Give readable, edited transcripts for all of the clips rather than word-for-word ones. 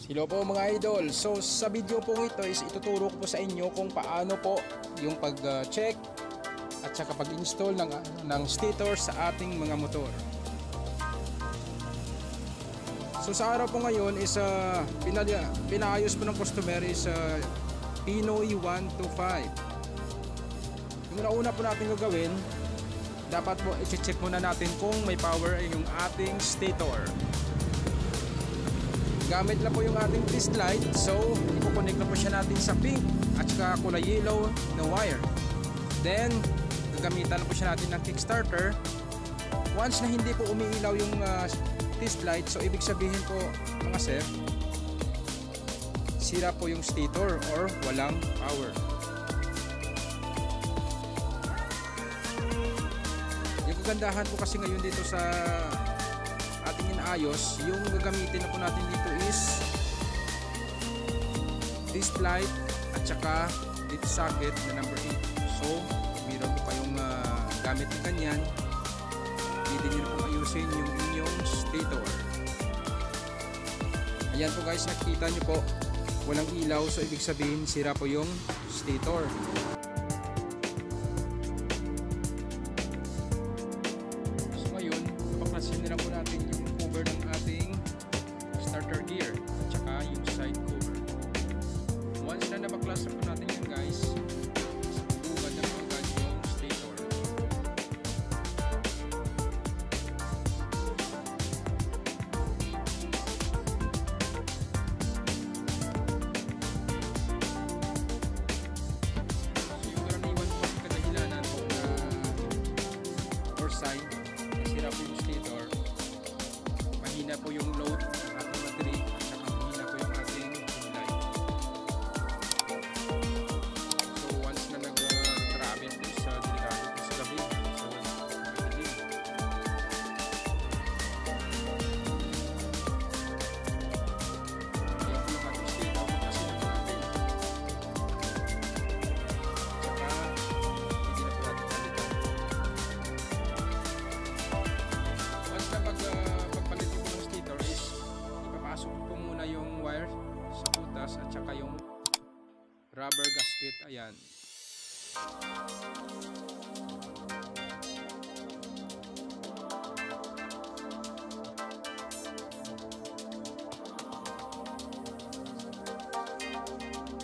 Hello po mga idol. So sa video po ito is ituturo ko po sa inyo kung paano po yung pag-check at saka pag-install ng stator sa ating mga motor. So sa araw po ngayon is pinaayos po ng customer is Pinoy 125. Yung nauna po natin gagawin, dapat po i-check muna natin kung may power ay yung ating stator. Gamit lang po yung ating test light, so ipo-connect na po siya natin sa pink at saka kulay yellow na wire. Then gagamitan na po siya natin ng kickstarter. Once na hindi po umiilaw yung test light, so ibig sabihin po mga sir, sira po yung stator or walang power. Yung kagandahan po kasi ngayon dito sa ating inaayos, yung gagamitin na po natin dito is test light at saka dito socket na number 8. So meron po kayong gamit na kanyan, pwede nyo na po ayusin yung inyong stator. Ayan po guys, nakikita nyo po walang ilaw, so ibig sabihin sira po yung stator. So ngayon, papaklasin na po natin yung cover ng ating starter gear at saka yung side cover. Once na napaklas na po natin yan guys, bugad na po agad yung stator. So yung karaniwan po ang kadahilanan po na or sign na sira po yung stator, mahina po yung load ng ating battery at saka mahina po yung ating light. So once na nag-travel po sa delikado po sa gabi, so madilim. Kaya po yung ating stator kasi na po natin. Tsaka hindi na po natin palitan. Once na pagpalit po ng stator is ipapasok po muna yung wire sa butas at saka yung rubber gasket. Ayan.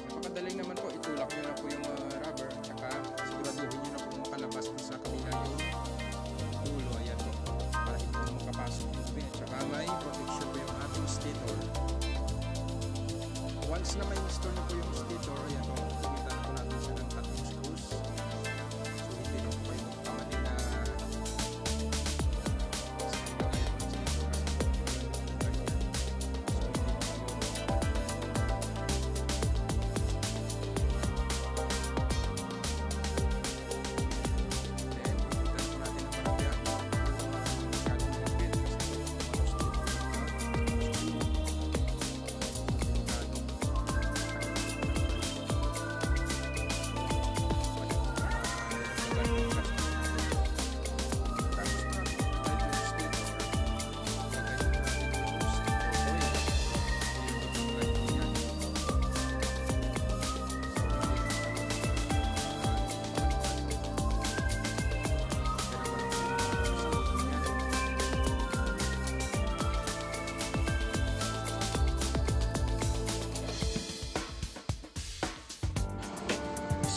Napakadaling naman po, itulak nyo na po yung rubber at saka siguraduhin nyo na po makalabas po sa kabila yung dulo. Ayan po, para hindi po makapasok yung tubig at saka may protection po yung ating stator. Once na may install na po yung stator, ayan po, gumitan po natin siya ng tatlong screws. So hindi na po kayo magkamali na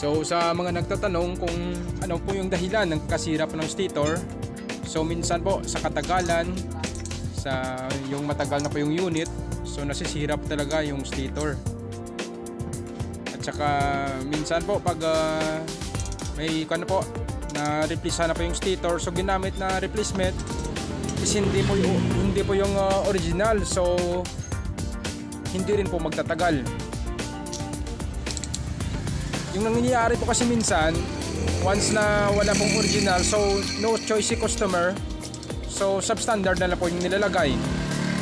So sa mga nagtatanong kung ano po yung dahilan ng kasira po ng stator, so minsan po sa katagalan, sa yung matagal na po yung unit, so nasisira po talaga yung stator. At saka minsan po pag may ano po na replace na po yung stator, so ginamit na replacement is hindi po yung original, so hindi rin po magtatagal. Yung nangyayari po kasi minsan, once na wala pong original, so no choice si customer, so substandard na lang po yung nilalagay.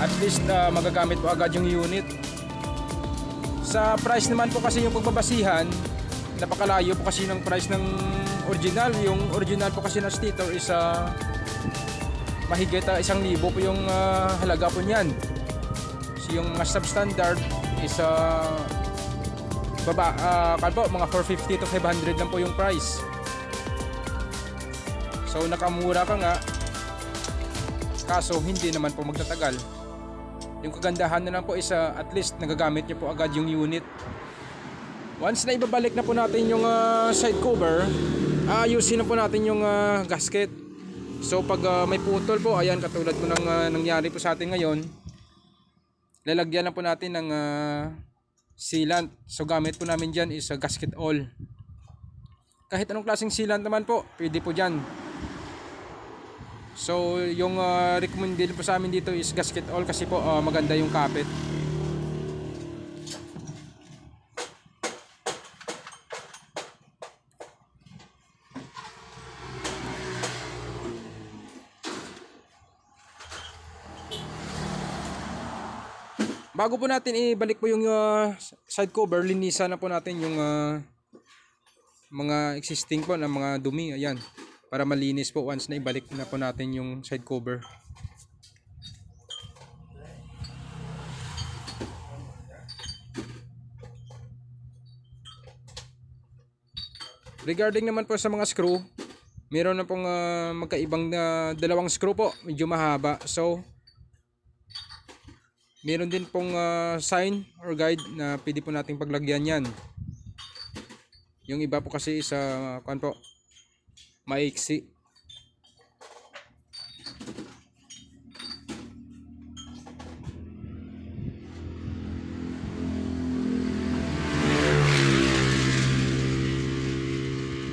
At least magagamit po agad yung unit. Sa price naman po kasi yung pagbabasihan, napakalayo po kasi ng price ng original. Yung original po kasi na stator is mahigit 1,000 po yung halaga po niyan. yung mga substandard is mga 450 to 500 lang po yung price. So nakamura ka nga, kaso hindi naman po magtatagal. Yung kagandahan na lang po is at least nagagamit nyo po agad yung unit. Once na ibabalik na po natin yung side cover, ayusin na po natin yung gasket. So pag may putol po, ayan katulad po ng nangyari po sa atin ngayon, lalagyan na po natin ng sealant. So gamit po namin dyan is gasket oil. Kahit anong klaseng sealant naman po, pwede po dyan. So yung recommended po sa amin dito is gasket oil kasi po maganda yung kapit. Bago po natin ibalik po yung side cover, linisan na po natin yung mga existing po na mga dumi, ayan, para malinis po once na ibalik na po natin yung side cover. Regarding naman po sa mga screw, meron na pong magkaibang dalawang screw po, medyo mahaba. So meron din pong sign or guide na pwede po nating paglagyan yan. Yung iba po kasi sa po, maiksi.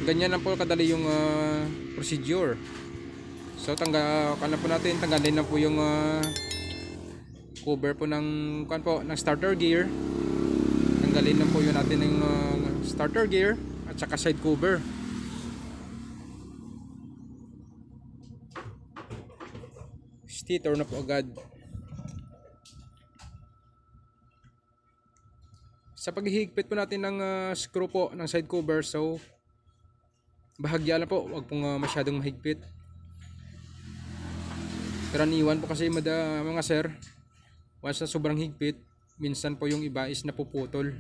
Ganyan lang po kadali yung procedure. So tanggalin na po yung cover po ng ng starter gear. Tanggalin na po yun natin ng starter gear at saka side cover. Stator na po agad. Sa paghihigpit po natin ng screw po ng side cover, so bahagya na po, wag pong masyadong mahigpit. Karaniwan po kasi mga sir, once na sobrang higpit, minsan po yung iba is napuputol.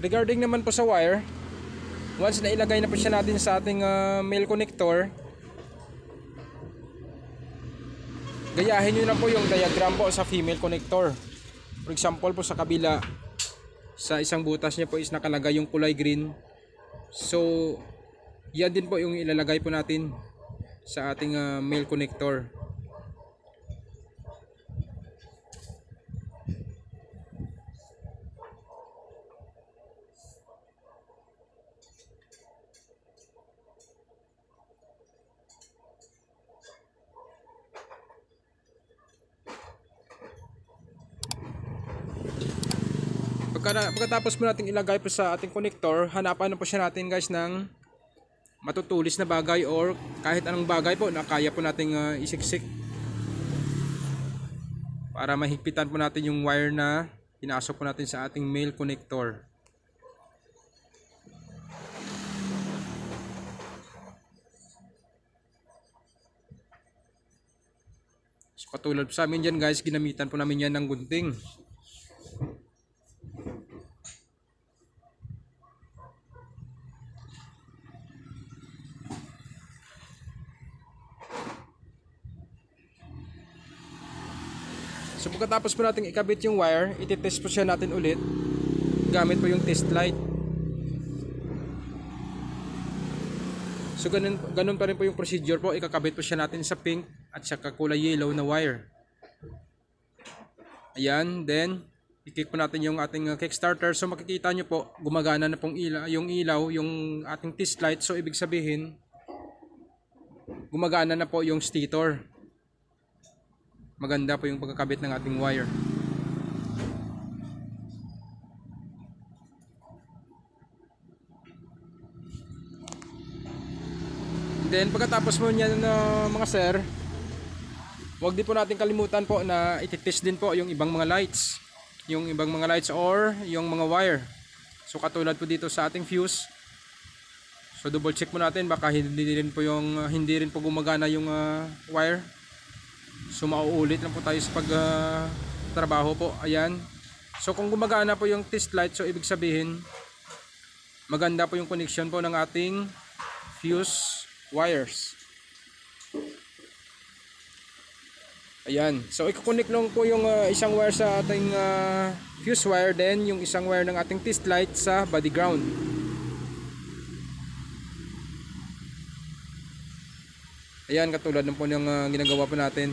Regarding naman po sa wire, once na ilagay na po siya natin sa ating male connector, gayahin nyo na po yung diagram po sa female connector. For example po sa kabila, sa isang butas niya po is nakalagay yung kulay green. So yan din po yung ilalagay po natin sa ating male connector. Pagkatapos po natin ilagay po sa ating connector, hanapan na po siya natin guys ng matutulis na bagay or kahit anong bagay po na kaya po nating isiksik para mahigpitan po natin yung wire na pinasok po natin sa ating male connector. Katulad po sa amin dyan guys, ginamitan po namin yan ng gunting. So pagkatapos po natin ikabit yung wire, ititest po siya natin ulit gamit po yung test light. So ganun pa rin po yung procedure po, ikakabit po siya natin sa pink at saka kulay yellow na wire. Ayan, then i-kick po natin yung ating kickstarter. So makikita nyo po, gumagana na pong ilaw, yung ating test light. So ibig sabihin, gumagana na po yung stator. Maganda po yung pagkakabit ng ating wire. Then pagkatapos mo niyan mga sir, wag din po natin kalimutan po na ititest din po yung ibang mga lights. Yung ibang mga lights or yung mga wire. So katulad po dito sa ating fuse. So double check mo natin baka hindi rin po gumagana yung wire. So mauulit lang po tayo sa trabaho po. Ayan. So kung gumagana po yung test light, so ibig sabihin maganda po yung connection po ng ating fuse wires. Ayan. So i-connect lang po yung isang wire sa ating fuse wire, then yung isang wire ng ating test light sa body ground. Ayan, katulad ng po ng ginagawa po natin.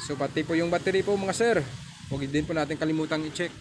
So pati po yung battery po mga sir, huwag din po natin kalimutang i-check.